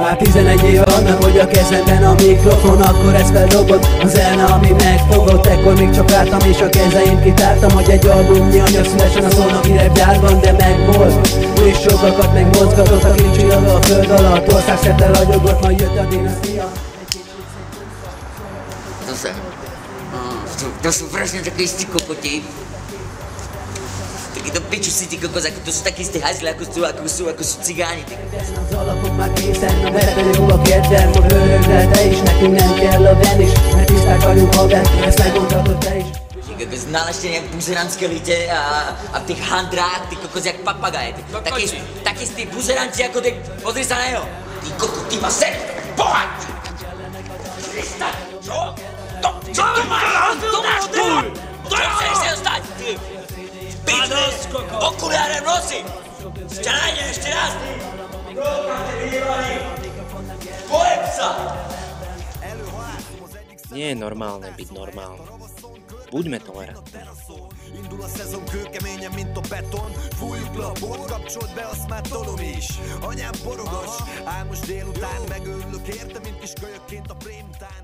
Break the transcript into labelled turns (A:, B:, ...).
A: Már 11 éve annak, hogy a kezemben a mikrofon, akkor ez feldobott a zene, ami megfogott. Ekkor még csak álltam és a kezeim kitártam, hogy egy albumnyi anyag szülessen a Szolnoki Rap gyárban, de megvolt. És sokakat megmozgatott a kincsillaga a föld alatt, országszerte ragyogott, majd jött a dinasztia.
B: To sú presne také istí kokoti. Takíto pičusí tí kozák, to sú takí istí hajzli, ako sú cigáni.
A: Az alapok már készen, a repelő a kedvem, a bőrökre te is, nekünk nem kell a venis, mert tiszták vagyunk haver, ezt megmondhatod te is.
B: Znaleštení jak buzerantské lítě a v těch handrách, ty kokos jak papagaje. Taky ty buzeranti jako ty, pozri sa na jeho. Ty koko, ty ma sem, poď! Krista, čo? Čo máš? To máš kúr! To chceš sa dostať, ty! Pične, okuliare v nosi! Ťa nájdem ešte raz, ty! Prokám te vyjebaný! Pojem sa!
C: Nie je normálne byť normálny. Buďme tolerantní.
D: Indul a szezon kőkeményen, mint a beton. Fújjuk le a bort, kapcsold be, azt már tolom is. Anyám borogas, álmos délután. Megőrülök érte, mint kis kölyökként a prém után.